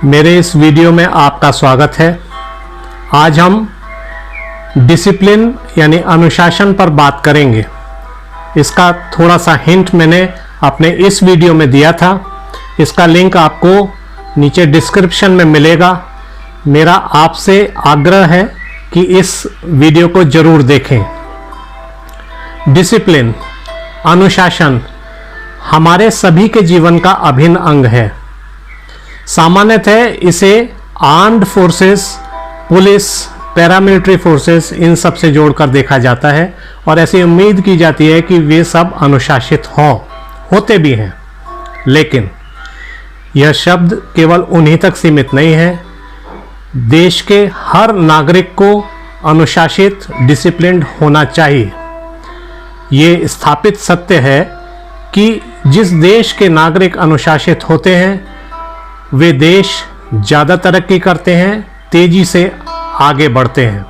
मेरे इस वीडियो में आपका स्वागत है। आज हम डिसिप्लिन यानी अनुशासन पर बात करेंगे। इसका थोड़ा सा हिंट मैंने अपने इस वीडियो में दिया था। इसका लिंक आपको नीचे डिस्क्रिप्शन में मिलेगा। मेरा आपसे आग्रह है कि इस वीडियो को जरूर देखें। डिसिप्लिन, अनुशासन हमारे सभी के जीवन का अभिन्न अंग है। सामान्यतः इसे armed forces, police, paramilitary forces in सब से जोड़कर देखा जाता है और ऐसी उम्मीद की जाती है कि वे सब अनुशासित होते भी हैं। लेकिन यह शब्द केवल उन्हीं तक सीमित नहीं है। देश के हर नागरिक को अनुशासित, डिसिप्लिन्ड होना चाहिए। ये स्थापित सत्य है कि जिस देश के नागरिक अनुशासित होते हैं वे देश ज़्यादा तरक्की करते हैं, तेजी से आगे बढ़ते हैं।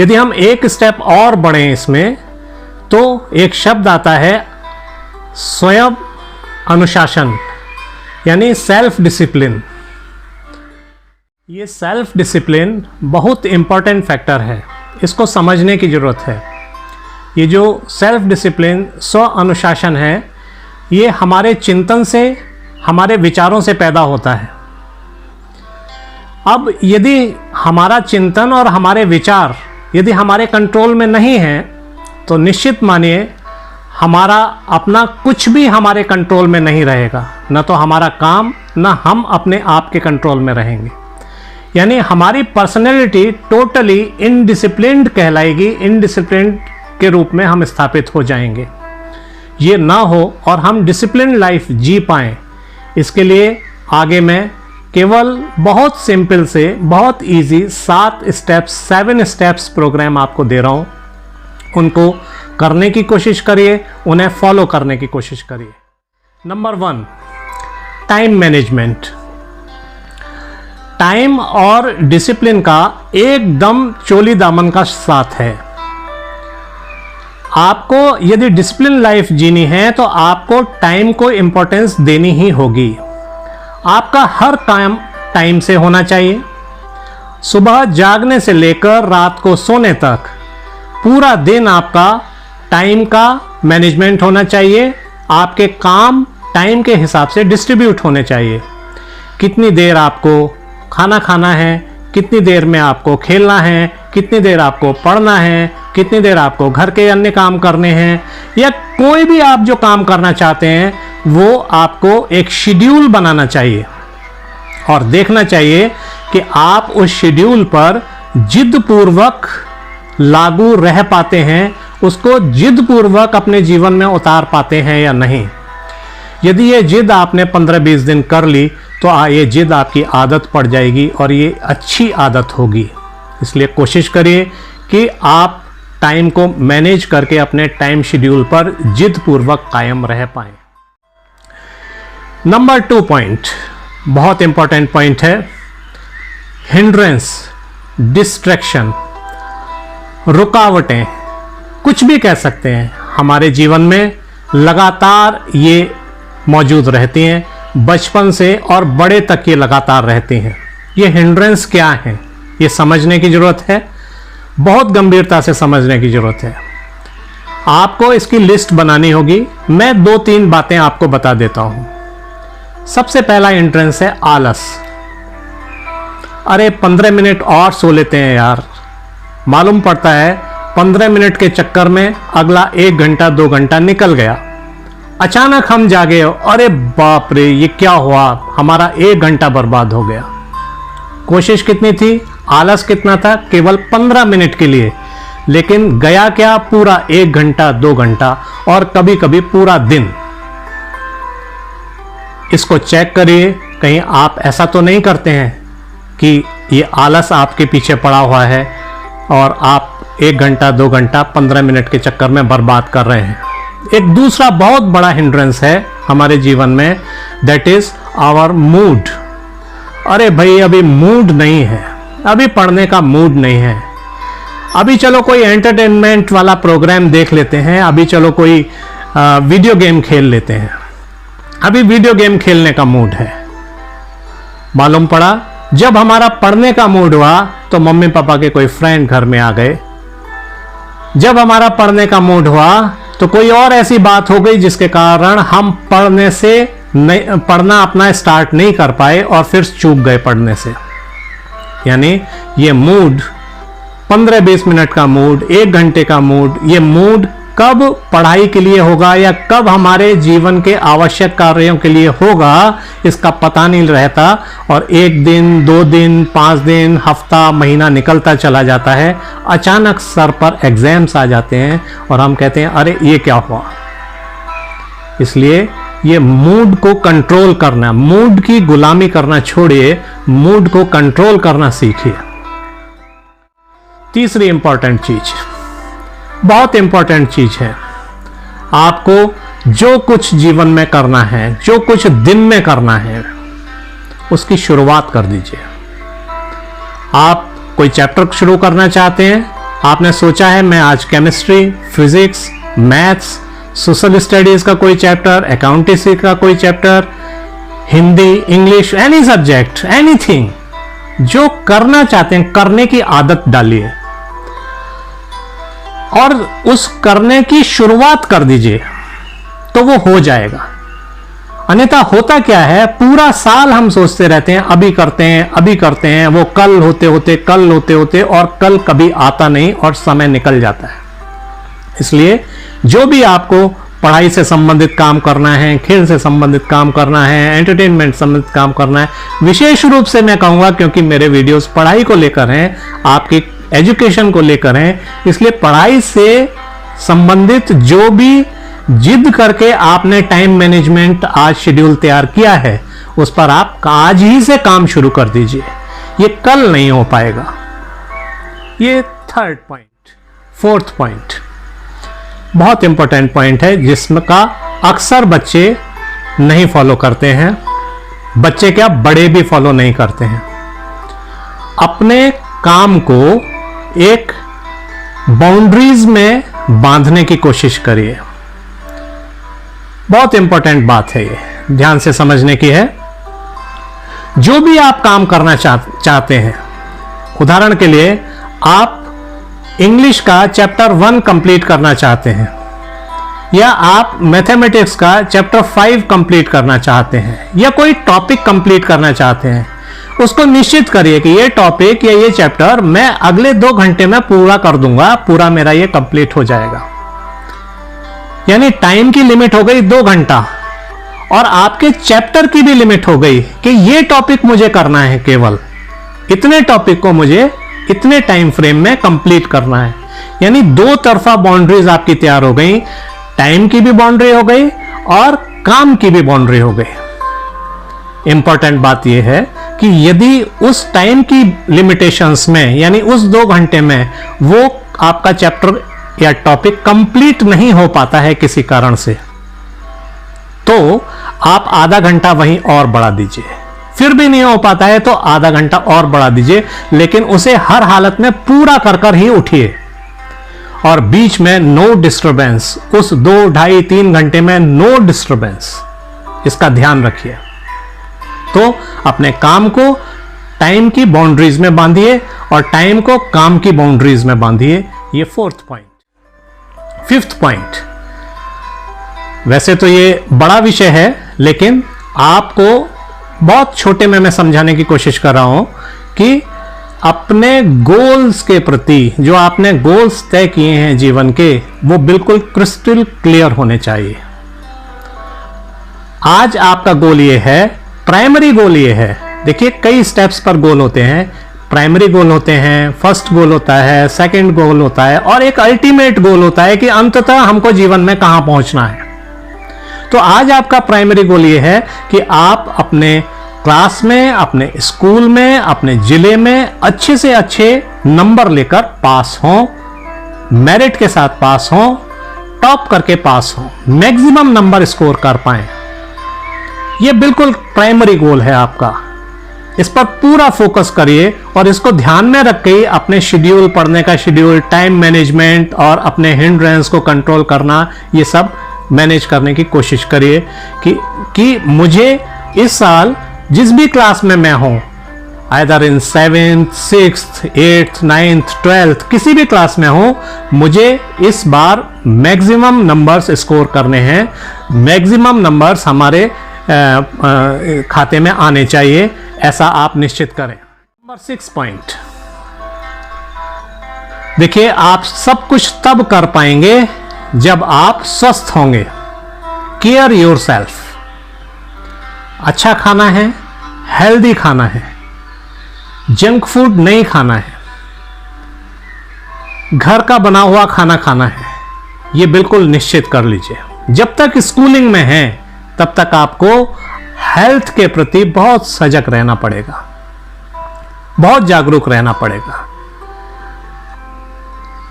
यदि हम एक स्टेप और बढ़ें इसमें तो एक शब्द आता है स्वयं अनुशासन यानी सेल्फ डिसिप्लिन। ये सेल्फ डिसिप्लिन बहुत इंपॉर्टेंट फैक्टर है, इसको समझने की ज़रूरत है। ये जो सेल्फ डिसिप्लिन, स्व अनुशासन है, ये हमारे चिंतन से, हमारे विचारों से पैदा होता है। अब यदि हमारा चिंतन और हमारे विचार यदि हमारे कंट्रोल में नहीं हैं तो निश्चित मानिए हमारा अपना कुछ भी हमारे कंट्रोल में नहीं रहेगा। न तो हमारा काम, न हम अपने आप के कंट्रोल में रहेंगे। यानी हमारी पर्सनैलिटी टोटली इनडिसिप्लिन्ड कहलाएगी। इनडिसिप्लिन्ड के रूप में हम स्थापित हो जाएंगे। ये ना हो और हम डिसिप्लिन लाइफ जी पाएँ, इसके लिए आगे मैं केवल बहुत सिंपल से बहुत इजी 7 स्टेप्स प्रोग्राम आपको दे रहा हूँ। उनको करने की कोशिश करिए, उन्हें फॉलो करने की कोशिश करिए। Number 1, time management. टाइम और डिसिप्लिन का एकदम चोली दामन का साथ है। आपको यदि डिसिप्लिन लाइफ जीनी है तो आपको टाइम को इंपॉर्टेंस देनी ही होगी। आपका हर काम टाइम से होना चाहिए। सुबह जागने से लेकर रात को सोने तक पूरा दिन आपका टाइम का मैनेजमेंट होना चाहिए। आपके काम टाइम के हिसाब से डिस्ट्रीब्यूट होने चाहिए। कितनी देर आपको खाना खाना है, कितनी देर में आपको खेलना है, कितनी देर आपको पढ़ना है, कितनी देर आपको घर के अन्य काम करने हैं, या कोई भी आप जो काम करना चाहते हैं वो आपको एक शेड्यूल बनाना चाहिए और देखना चाहिए कि आप उस शेड्यूल पर जिद पूर्वक लागू रह पाते हैं, उसको जिद पूर्वक अपने जीवन में उतार पाते हैं या नहीं। यदि ये जिद आपने 15-20 दिन कर ली तो ये जिद आपकी आदत पड़ जाएगी और ये अच्छी आदत होगी। इसलिए कोशिश करिए कि आप टाइम को मैनेज करके अपने टाइम शेड्यूल पर जिद पूर्वक कायम रह पाएं। नंबर 2 पॉइंट बहुत इंपॉर्टेंट पॉइंट है, हिंड्रेंस, डिस्ट्रैक्शन, रुकावटें, कुछ भी कह सकते हैं। हमारे जीवन में लगातार ये मौजूद रहती हैं, बचपन से और बड़े तक ये लगातार रहती हैं। ये हिंड्रेंस क्या है ये समझने की ज़रूरत है, बहुत गंभीरता से समझने की ज़रूरत है। आपको इसकी लिस्ट बनानी होगी। मैं 2-3 बातें आपको बता देता हूँ। सबसे पहला हिंड्रेंस है आलस। अरे 15 मिनट और सो लेते हैं यार। मालूम पड़ता है 15 मिनट के चक्कर में अगला 1 घंटा 2 घंटा निकल गया। अचानक हम जागे, अरे बाप रे ये क्या हुआ, हमारा 1 घंटा बर्बाद हो गया। कोशिश कितनी थी, आलस कितना था, केवल 15 मिनट के लिए, लेकिन गया क्या, पूरा 1 घंटा 2 घंटा और कभी कभी पूरा दिन। इसको चेक करिए, कहीं आप ऐसा तो नहीं करते हैं कि ये आलस आपके पीछे पड़ा हुआ है और आप 1 घंटा 2 घंटा 15 मिनट के चक्कर में बर्बाद कर रहे हैं। एक दूसरा बहुत बड़ा हिंड्रेंस है हमारे जीवन में, दैट इज आवर मूड। अरे भाई अभी मूड नहीं है, अभी पढ़ने का मूड नहीं है, अभी चलो कोई एंटरटेनमेंट वाला प्रोग्राम देख लेते हैं, अभी चलो कोई वीडियो गेम खेल लेते हैं, अभी वीडियो गेम खेलने का मूड है। मालूम पड़ा जब हमारा पढ़ने का मूड हुआ तो मम्मी पापा के कोई फ्रेंड घर में आ गए। जब हमारा पढ़ने का मूड हुआ तो कोई और ऐसी बात हो गई जिसके कारण हम पढ़ना अपना स्टार्ट नहीं कर पाए और फिर चूक गए पढ़ने से। यानी ये मूड 15-20 मिनट का मूड, 1 घंटे का मूड, ये मूड कब पढ़ाई के लिए होगा या कब हमारे जीवन के आवश्यक कार्यों के लिए होगा इसका पता नहीं रहता। और 1 दिन, 2 दिन, 5 दिन, हफ्ता, महीना निकलता चला जाता है। अचानक सर पर एग्जाम्स आ जाते हैं और हम कहते हैं अरे ये क्या हुआ। इसलिए ये मूड को कंट्रोल करना, मूड की गुलामी करना छोड़िए, मूड को कंट्रोल करना सीखिए। तीसरी इंपॉर्टेंट चीज, बहुत इंपॉर्टेंट चीज है, आपको जो कुछ जीवन में करना है, जो कुछ दिन में करना है, उसकी शुरुआत कर दीजिए। आप कोई चैप्टर शुरू करना चाहते हैं, आपने सोचा है मैं आज chemistry, physics, maths, social studies का कोई चैप्टर, अकाउंटेंसी का कोई chapter, Hindi, English, any subject, anything, जो करना चाहते हैं करने की आदत डालिए और उस करने की शुरुआत कर दीजिए तो वो हो जाएगा। अन्यथा होता क्या है, पूरा साल हम सोचते रहते हैं अभी करते हैं, अभी करते हैं, वो कल होते होते और कल कभी आता नहीं और समय निकल जाता है। इसलिए जो भी आपको पढ़ाई से संबंधित काम करना है, खेल से संबंधित काम करना है, एंटरटेनमेंट संबंधित काम करना है, विशेष रूप से मैं कहूंगा क्योंकि मेरे वीडियोस पढ़ाई को लेकर हैं, आपकी एजुकेशन को लेकर हैं, इसलिए पढ़ाई से संबंधित जो भी जिद करके आपने टाइम मैनेजमेंट आज शेड्यूल तैयार किया है उस पर आप आज ही से काम शुरू कर दीजिए। ये कल नहीं हो पाएगा। ये 3rd पॉइंट। 4th पॉइंट बहुत इंपॉर्टेंट पॉइंट है जिसमें का अक्सर बच्चे नहीं फॉलो करते हैं। बच्चे क्या, बड़े भी फॉलो नहीं करते हैं। अपने काम को एक बाउंड्रीज में बांधने की कोशिश करिए। बहुत इंपॉर्टेंट बात है, ये ध्यान से समझने की है। जो भी आप काम करना चाहते हैं, उदाहरण के लिए आप इंग्लिश का चैप्टर 1 कंप्लीट करना चाहते हैं या आप मैथमेटिक्स का चैप्टर 5 कंप्लीट करना चाहते हैं या कोई टॉपिक कंप्लीट करना चाहते हैं, उसको निश्चित करिए कि ये टॉपिक या ये चैप्टर मैं अगले 2 घंटे में पूरा कर दूंगा, पूरा मेरा ये कंप्लीट हो जाएगा। यानी टाइम की लिमिट हो गई 2 घंटा और आपके चैप्टर की भी लिमिट हो गई कि ये टॉपिक मुझे करना है, केवल इतने टॉपिक को मुझे इतने टाइम फ्रेम में कंप्लीट करना है। यानी 2 तरफा बाउंड्रीज आपकी तैयार हो गई, टाइम की भी बाउंड्री हो गई और काम की भी बाउंड्री हो गई। इंपॉर्टेंट बात यह है कि यदि उस टाइम की लिमिटेशंस में, यानी उस 2 घंटे में वो आपका चैप्टर या टॉपिक कंप्लीट नहीं हो पाता है किसी कारण से, तो आप आधा घंटा वहीं और बढ़ा दीजिए। फिर भी नहीं हो पाता है तो आधा घंटा और बढ़ा दीजिए, लेकिन उसे हर हालत में पूरा कर ही उठिए और बीच में नो डिस्टरबेंस। उस 2, ढाई, 3 घंटे में नो डिस्टरबेंस, इसका ध्यान रखिए। तो अपने काम को टाइम की बाउंड्रीज में बांधिए और टाइम को काम की बाउंड्रीज में बांधिए। ये 4th पॉइंट। 5th पॉइंट, वैसे तो ये बड़ा विषय है लेकिन आपको बहुत छोटे में मैं समझाने की कोशिश कर रहा हूं कि अपने गोल्स के प्रति, जो आपने गोल्स तय किए हैं जीवन के, वो बिल्कुल क्रिस्टल क्लियर होने चाहिए। आज आपका गोल ये है, प्राइमरी गोल ये है। देखिए कई स्टेप्स पर गोल होते हैं। प्राइमरी गोल होते हैं, फर्स्ट गोल होता है, सेकंड गोल होता है और एक अल्टीमेट गोल होता है कि अंततः हमको जीवन में कहां पहुंचना है। तो आज आपका प्राइमरी गोल ये है कि आप अपने क्लास में, अपने स्कूल में, अपने जिले में अच्छे से अच्छे नंबर लेकर पास हों, मेरिट के साथ पास हों, टॉप करके पास हों, मैक्सिमम नंबर स्कोर कर पाएं। यह बिल्कुल प्राइमरी गोल है आपका। इस पर पूरा फोकस करिए और इसको ध्यान में रख के अपने शेड्यूल, पढ़ने का शेड्यूल, टाइम मैनेजमेंट और अपने हिंड्रेंस को कंट्रोल करना, ये सब मैनेज करने की कोशिश करिए कि मुझे इस साल जिस भी क्लास में मैं हूं, either in 7th, 6th, 8th, 9th, 12th, किसी भी क्लास में हूं, मुझे इस बार मैक्सिमम नंबर्स स्कोर करने हैं, मैक्सिमम नंबर्स हमारे खाते में आने चाहिए, ऐसा आप निश्चित करें। नंबर 6 पॉइंट, देखिए आप सब कुछ तब कर पाएंगे जब आप स्वस्थ होंगे। Care yourself. अच्छा खाना है, हेल्दी खाना है, जंक फूड नहीं खाना है, घर का बना हुआ खाना खाना है, यह बिल्कुल निश्चित कर लीजिए। जब तक स्कूलिंग में हैं तब तक आपको हेल्थ के प्रति बहुत सजग रहना पड़ेगा, बहुत जागरूक रहना पड़ेगा।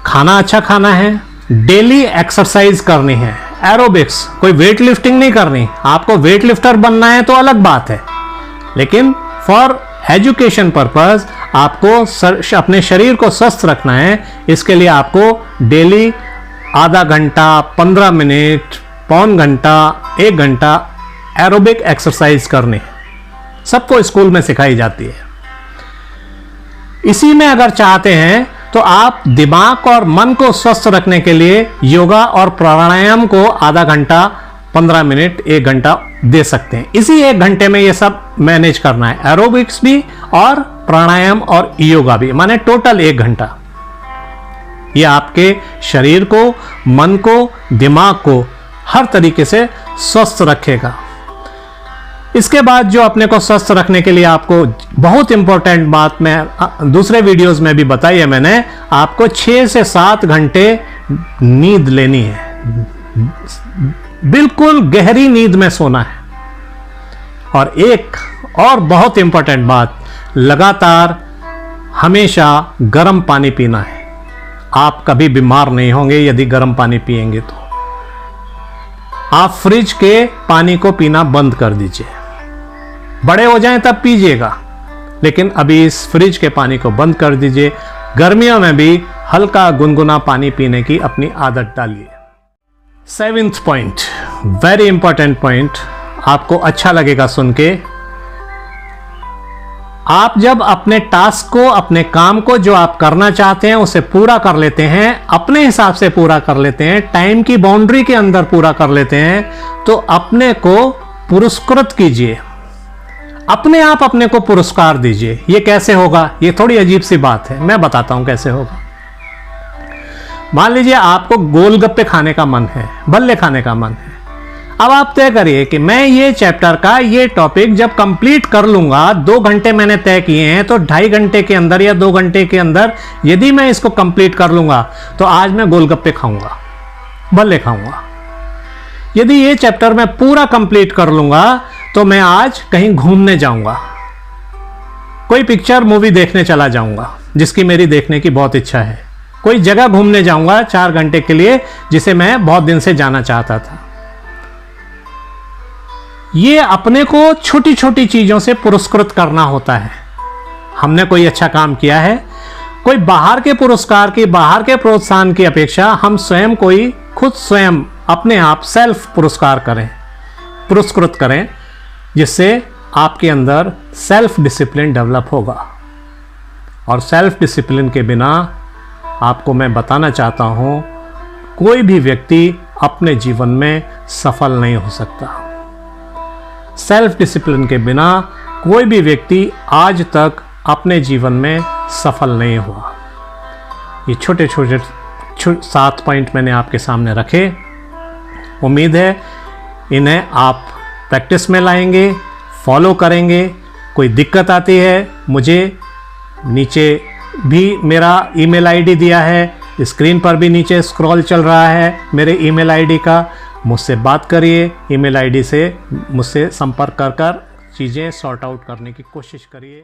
खाना अच्छा खाना है, डेली एक्सरसाइज करनी है, एरोबिक्स, कोई वेट लिफ्टिंग नहीं करनी। आपको वेट लिफ्टर बनना है तो अलग बात है, लेकिन फॉर एजुकेशन पर्पस आपको अपने शरीर को स्वस्थ रखना है। इसके लिए आपको डेली आधा घंटा, 15 मिनट, पौन घंटा, 1 घंटा एरोबिक एक्सरसाइज करनी है। सबको स्कूल में सिखाई जाती है। इसी में अगर चाहते हैं तो आप दिमाग और मन को स्वस्थ रखने के लिए योगा और प्राणायाम को आधा घंटा, 15 मिनट, 1 घंटा दे सकते हैं। इसी 1 घंटे में ये सब मैनेज करना है, एरोबिक्स भी और प्राणायाम और योगा भी, माने टोटल 1 घंटा। ये आपके शरीर को, मन को, दिमाग को हर तरीके से स्वस्थ रखेगा। इसके बाद जो अपने को स्वस्थ रखने के लिए आपको बहुत इंपॉर्टेंट बात मैं दूसरे वीडियोस में भी बताई है मैंने, आपको 6 से 7 घंटे नींद लेनी है, बिल्कुल गहरी नींद में सोना है। और एक और बहुत इंपॉर्टेंट बात, लगातार हमेशा गर्म पानी पीना है। आप कभी बीमार नहीं होंगे यदि गर्म पानी पिएंगे तो। आप फ्रिज के पानी को पीना बंद कर दीजिए, बड़े हो जाएं तब पीजिएगा, लेकिन अभी इस फ्रिज के पानी को बंद कर दीजिए। गर्मियों में भी हल्का गुनगुना पानी पीने की अपनी आदत डालिए। 7th point, very important point, आपको अच्छा लगेगा सुन के। आप जब अपने टास्क को, अपने काम को जो आप करना चाहते हैं उसे पूरा कर लेते हैं, अपने हिसाब से पूरा कर लेते हैं, टाइम की बाउंड्री के अंदर पूरा कर लेते हैं, तो अपने को पुरस्कृत कीजिए, अपने आप अपने को पुरस्कार दीजिए। ये कैसे होगा? ये थोड़ी अजीब सी बात है, मैं बताता हूं कैसे होगा। मान लीजिए आपको गोलगप्पे खाने का मन है, भल्ले खाने का मन है। अब आप तय करिए कि मैं ये चैप्टर का ये टॉपिक जब कंप्लीट कर लूंगा, 2 घंटे मैंने तय किए हैं, तो 2.5 घंटे के अंदर या 2 घंटे के अंदर यदि मैं इसको कंप्लीट कर लूंगा तो आज मैं गोलगप्पे खाऊंगा, भल्ले खाऊंगा। यदि ये चैप्टर मैं पूरा कंप्लीट कर लूंगा तो मैं आज कहीं घूमने जाऊंगा, कोई पिक्चर मूवी देखने चला जाऊंगा जिसकी मेरी देखने की बहुत इच्छा है, कोई जगह घूमने जाऊंगा 4 घंटे के लिए जिसे मैं बहुत दिन से जाना चाहता था। ये अपने को छोटी छोटी चीजों से पुरस्कृत करना होता है। हमने कोई अच्छा काम किया है, कोई बाहर के पुरस्कार की, बाहर के प्रोत्साहन की अपेक्षा हम स्वयं कोई खुद स्वयं अपने आप सेल्फ पुरस्कार करें, पुरस्कृत करें, जिससे आपके अंदर सेल्फ डिसिप्लिन डेवलप होगा। और सेल्फ डिसिप्लिन के बिना आपको मैं बताना चाहता हूं, कोई भी व्यक्ति अपने जीवन में सफल नहीं हो सकता। सेल्फ डिसिप्लिन के बिना कोई भी व्यक्ति आज तक अपने जीवन में सफल नहीं हुआ। ये छोटे छोटे 7 पॉइंट मैंने आपके सामने रखे। उम्मीद है इन्हें आप प्रैक्टिस में लाएंगे, फॉलो करेंगे। कोई दिक्कत आती है, मुझे नीचे भी मेरा ईमेल आईडी दिया है, स्क्रीन पर भी नीचे स्क्रॉल चल रहा है मेरे ईमेल आईडी का, मुझसे बात करिए। ईमेल आईडी से मुझसे संपर्क कर चीज़ें सॉर्ट आउट करने की कोशिश करिए।